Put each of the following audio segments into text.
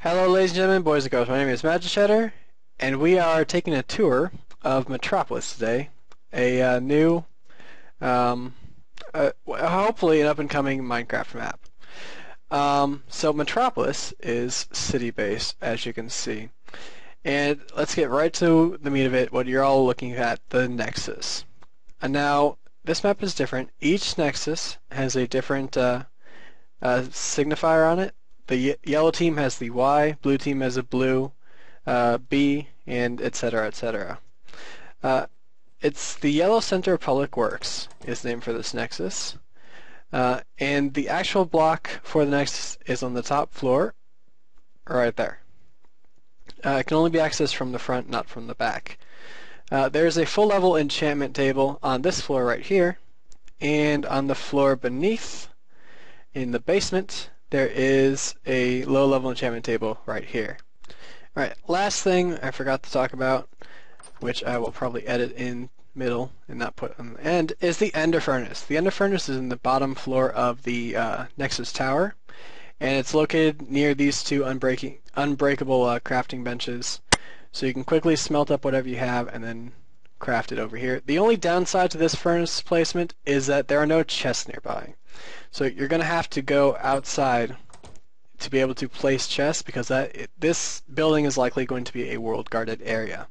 Hello ladies and gentlemen, boys and girls, my name is Magic, and we are taking a tour of Metropolis today, a new, hopefully an up-and-coming Minecraft map. So Metropolis is city-based, as you can see, and let's get right to the meat of it, what you're all looking at, the Nexus. And now, this map is different. Each Nexus has a different signifier on it. The yellow team has the Y, blue team has a blue, B, and etc. etc. It's the Yellow Center of Public Works is the name for this Nexus. And the actual block for the Nexus is on the top floor, right there. It can only be accessed from the front, not from the back. There's a full level enchantment table on this floor right here, and on the floor beneath, in the basement, there is a low-level enchantment table right here. Alright, last thing I forgot to talk about, which I will probably edit in middle and not put on the end, is the Ender Furnace. The Ender Furnace is in the bottom floor of the Nexus Tower, and it's located near these two unbreakable crafting benches, so you can quickly smelt up whatever you have and then craft it over here. The only downside to this furnace placement is that there are no chests nearby. So you're going to have to go outside to be able to place chests because this building is likely going to be a world guarded area.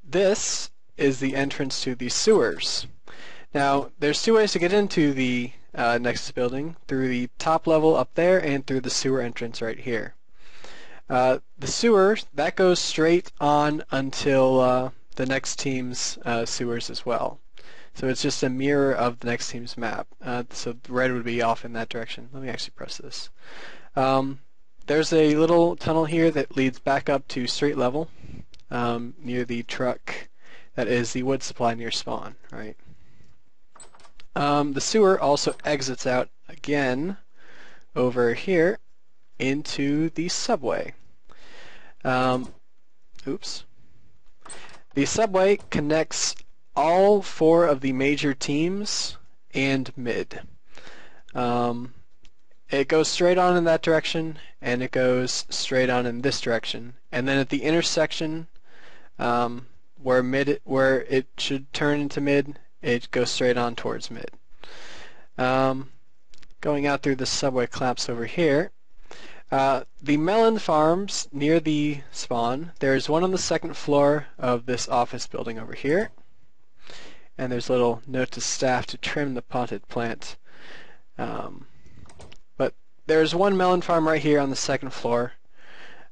This is the entrance to the sewers. Now there's two ways to get into the Nexus building, through the top level up there and through the sewer entrance right here. The sewer, that goes straight on until the next team's sewers as well. So it's just a mirror of the next team's map. So red would be off in that direction. Let me actually press this. There's a little tunnel here that leads back up to street level near the truck that is the wood supply near spawn, right? The sewer also exits out again over here into the subway. Oops. The subway connects all four of the major teams and mid. It goes straight on in that direction, and it goes straight on in this direction. And then at the intersection, where it should turn into mid, it goes straight on towards mid. Going out through the subway collapse over here. The Melon Farms near the spawn, there's one on the second floor of this office building over here. And there's a little note to staff to trim the potted plant. But there's one melon farm right here on the second floor.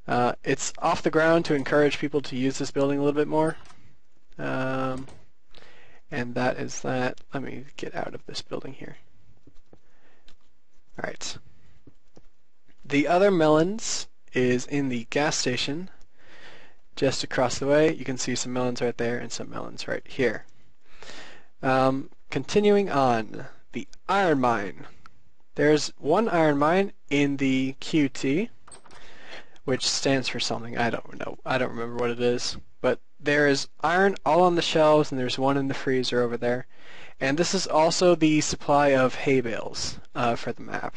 It's off the ground to encourage people to use this building a little bit more. And that is that. Let me get out of this building here. Alright. The other melons is in the gas station just across the way. You can see some melons right there and some melons right here. Continuing on, the iron mine. There's one iron mine in the QT, which stands for something. I don't know. I don't remember what it is. But there is iron all on the shelves, and there's one in the freezer over there. And this is also the supply of hay bales for the map.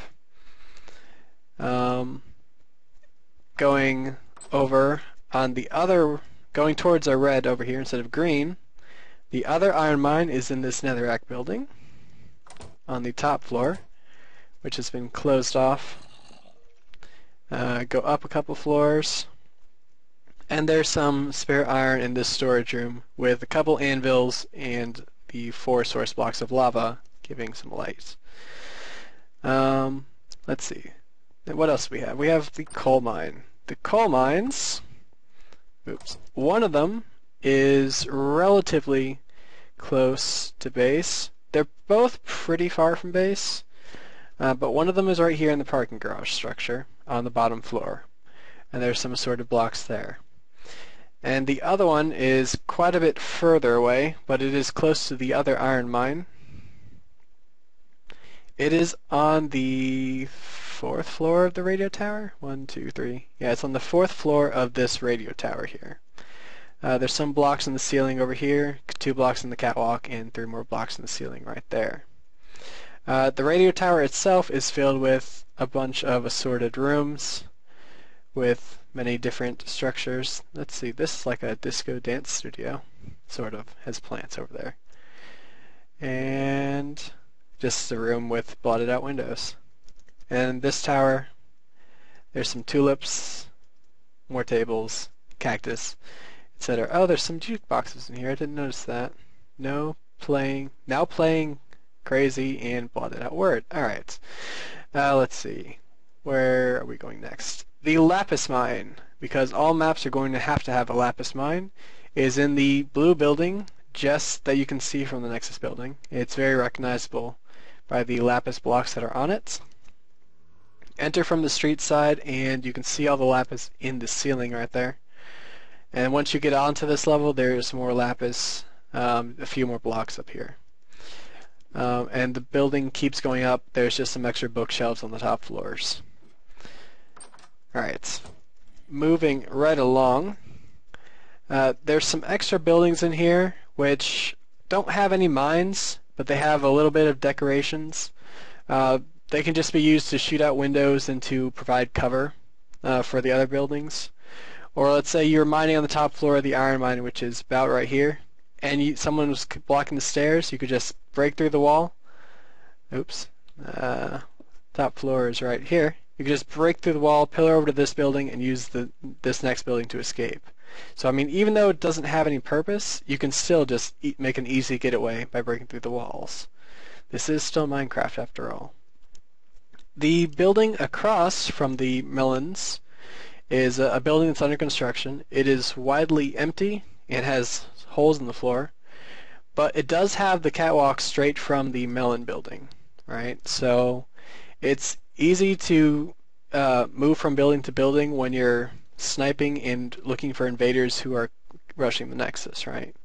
Going over on the other, going towards our red over here instead of green. The other iron mine is in this netherrack building on the top floor, which has been closed off. Go up a couple floors, and there's some spare iron in this storage room with a couple anvils and the 4 source blocks of lava giving some light. Let's see. What else do we have? We have the coal mine. The coal mines, oops, one of them is relatively close to base. They're both pretty far from base, but one of them is right here in the parking garage structure on the bottom floor, and there's some assorted blocks there. And the other one is quite a bit further away, but it is close to the other iron mine. It is on the 4th floor of the radio tower. 1, 2, 3. Yeah, it's on the 4th floor of this radio tower here. There's some blocks in the ceiling over here, 2 blocks in the catwalk, and 3 more blocks in the ceiling right there. The radio tower itself is filled with a bunch of assorted rooms with many different structures. Let's see, this is like a disco dance studio, sort of, has plants over there. And just a room with blotted out windows. And this tower, there's some tulips, more tables, cactus, etc. Oh, there's some jukeboxes in here. I didn't notice that. Now playing crazy and blotted out word. Alright. Let's see. Where are we going next? The Lapis Mine, because all maps are going to have a Lapis Mine, is in the blue building just that you can see from the Nexus building. It's very recognizable by the lapis blocks that are on it. Enter from the street side and you can see all the lapis in the ceiling right there. And once you get onto this level, there's more lapis, a few more blocks up here. And the building keeps going up. There's just some extra bookshelves on the top floors. Alright, moving right along. There's some extra buildings in here which don't have any mines, but they have a little bit of decorations. They can just be used to shoot out windows and to provide cover for the other buildings. Or let's say you're mining on the top floor of the iron mine, which is about right here, and someone was blocking the stairs. You could just break through the wall. Oops. Top floor is right here. You could just break through the wall, pillar over to this building, and use this next building to escape. So I mean, even though it doesn't have any purpose, you can still just make an easy getaway by breaking through the walls. This is still Minecraft after all. The building across from the melons is a building that's under construction. It is widely empty and has holes in the floor, but it does have the catwalk straight from the melon building, right? So it's easy to move from building to building when you're sniping and looking for invaders who are rushing the Nexus, right?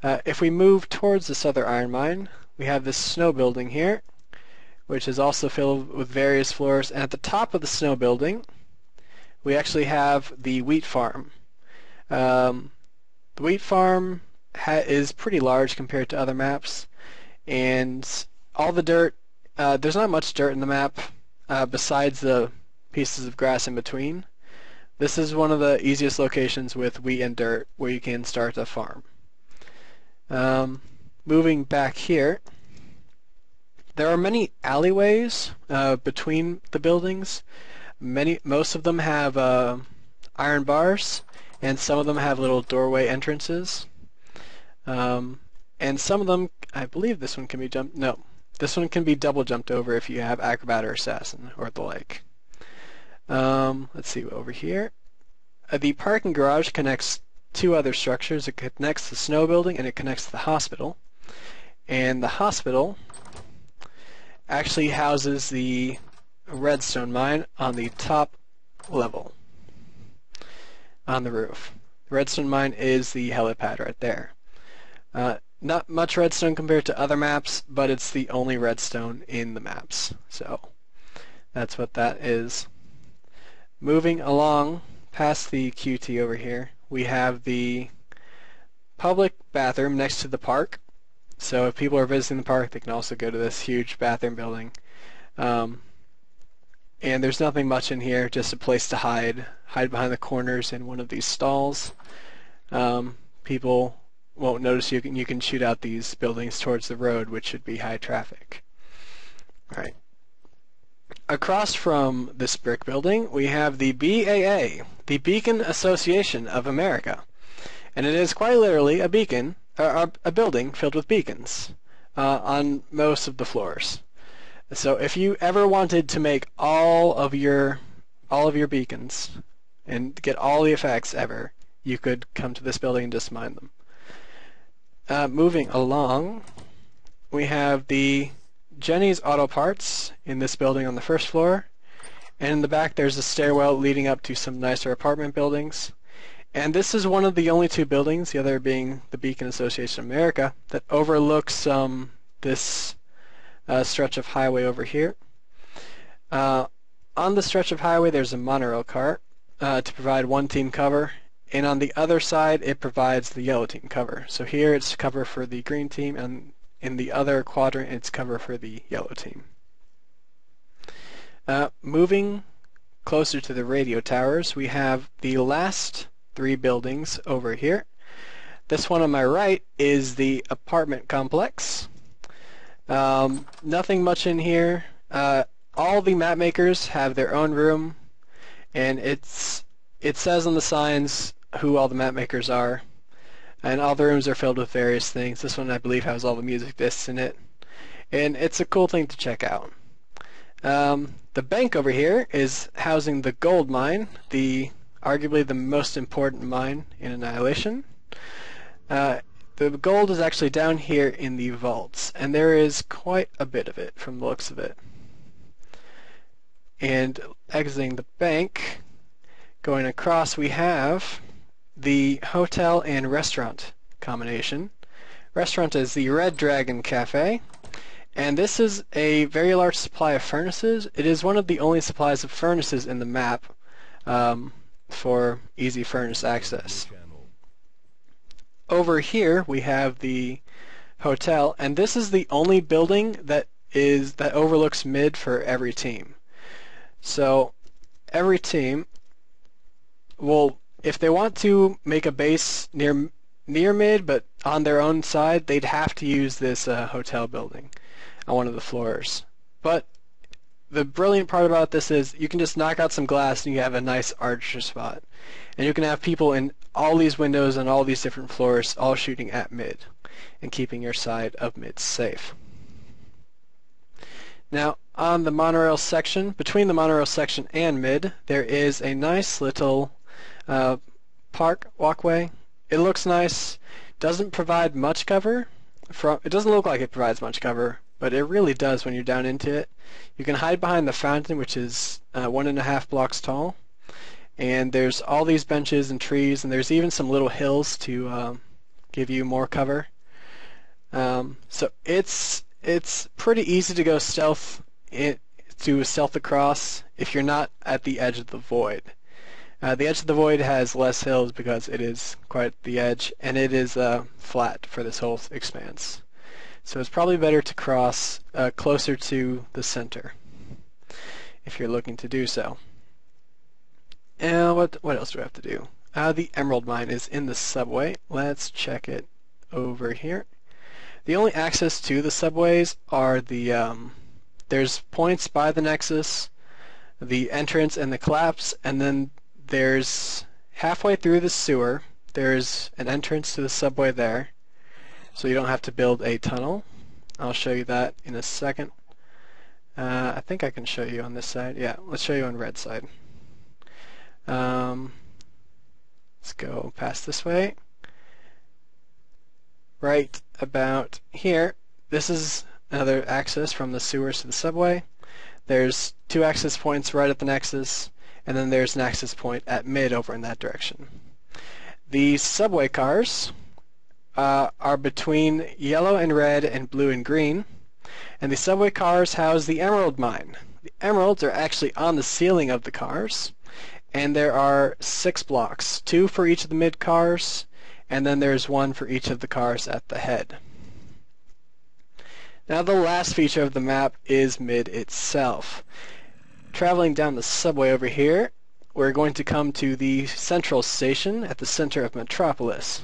If we move towards this other iron mine, we have this snow building here, which is also filled with various floors, and at the top of the snow building we actually have the wheat farm. The wheat farm is pretty large compared to other maps, and all the dirt, there's not much dirt in the map besides the pieces of grass in between. This is one of the easiest locations with wheat and dirt where you can start a farm. Moving back here, there are many alleyways between the buildings. Most of them have iron bars, and some of them have little doorway entrances. And some of them, I believe this one can be jumped. No, this one can be double jumped over if you have acrobat or assassin or the like. Let's see over here. The parking garage connects two other structures. It connects the snow building and it connects the hospital. And the hospital actually houses the redstone mine on the top level on the roof. The redstone mine is the helipad right there. Not much redstone compared to other maps, but it's the only redstone in the maps. So that's what that is. Moving along past the QT over here, we have the public bathroom next to the park. So if people are visiting the park, they can also go to this huge bathroom building. And there's nothing much in here, just a place to hide behind the corners in one of these stalls. People won't notice you can shoot out these buildings towards the road, which should be high traffic. All right. Across from this brick building, we have the BAA, the Beacon Association of America. And it is quite literally a beacon, a building filled with beacons on most of the floors. So if you ever wanted to make all of your beacons and get all the effects ever, you could come to this building and just mine them. Moving along, we have the Jenny's Auto Parts in this building on the first floor, and in the back there's a stairwell leading up to some nicer apartment buildings. And this is one of the only two buildings, the other being the Beacon Association of America, that overlooks this stretch of highway over here. On the stretch of highway there's a monorail cart to provide one team cover, and on the other side it provides the yellow team cover. So here it's cover for the green team, and in the other quadrant, it's cover for the yellow team. Moving closer to the radio towers, we have the last 3 buildings over here. This one on my right is the apartment complex. Nothing much in here. All the map makers have their own room, and it says on the signs who all the map makers are, and all the rooms are filled with various things. This one I believe has all the music discs in it, and it's a cool thing to check out. The bank over here is housing the gold mine, arguably the most important mine in Annihilation. The gold is actually down here in the vaults, and there is quite a bit of it from the looks of it. And exiting the bank, going across, we have the hotel and restaurant combination. Restaurant is the Red Dragon Cafe, and this is a very large supply of furnaces. It is one of the only supplies of furnaces in the map for easy furnace access. Over here we have the hotel, and this is the only building that overlooks mid for every team. So every team will, if they want to make a base near mid but on their own side, they'd have to use this hotel building on one of the floors. But the brilliant part about this is you can just knock out some glass and you have a nice archer spot. And you can have people in all these windows and all these different floors all shooting at mid and keeping your side of mid safe. Now on the monorail section, between the monorail section and mid, there is a nice little park walkway. It looks nice, doesn't provide much cover. It doesn't look like it provides much cover, but it really does when you're down into it. You can hide behind the fountain, which is 1.5 blocks tall, and there's all these benches and trees, and there's even some little hills to give you more cover. So it's pretty easy to go stealth across if you're not at the edge of the void. The edge of the void has less hills because it is quite the edge, and it is flat for this whole expanse. So it's probably better to cross closer to the center if you're looking to do so. And what else do we have to do? The emerald mine is in the subway. Let's check it over here. The only access to the subways are there's points by the Nexus, the entrance and the collapse, and then there's halfway through the sewer, there's an entrance to the subway there, so you don't have to build a tunnel. I'll show you that in a second. I think I can show you on this side. Yeah, let's show you on red side. Let's go past this way. Right about here, this is another access from the sewers to the subway. There's 2 access points right at the Nexus, and then there's an access point at mid over in that direction. The subway cars are between yellow and red and blue and green, and the subway cars house the emerald mine. The emeralds are actually on the ceiling of the cars, and there are 6 blocks, 2 for each of the mid cars, and then there's 1 for each of the cars at the head. Now the last feature of the map is mid itself. Traveling down the subway over here, we're going to come to the central station at the center of Metropolis.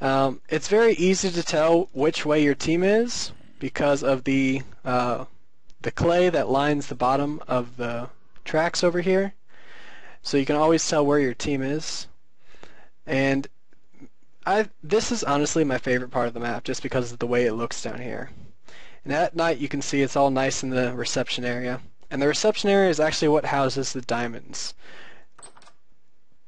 It's very easy to tell which way your team is because of the clay that lines the bottom of the tracks over here. So you can always tell where your team is. And this is honestly my favorite part of the map just because of the way it looks down here. And at night you can see it's all nice in the reception area. And the reception area is actually what houses the diamonds.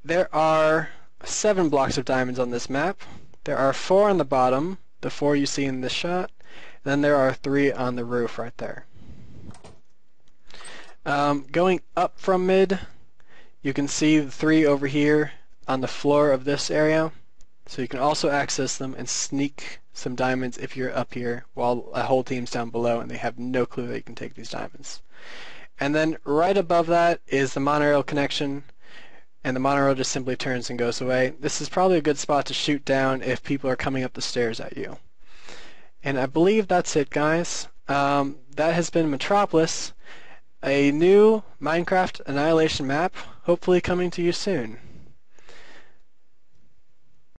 There are 7 blocks of diamonds on this map. There are 4 on the bottom, the 4 you see in this shot. Then there are 3 on the roof right there. Going up from mid, you can see the 3 over here on the floor of this area. So you can also access them and sneak some diamonds if you're up here while a whole team's down below and they have no clue that you can take these diamonds. And then right above that is the monorail connection, and the monorail just simply turns and goes away. This is probably a good spot to shoot down if people are coming up the stairs at you. And I believe that's it, guys. That has been Metropolis, a new Minecraft Annihilation map, hopefully coming to you soon.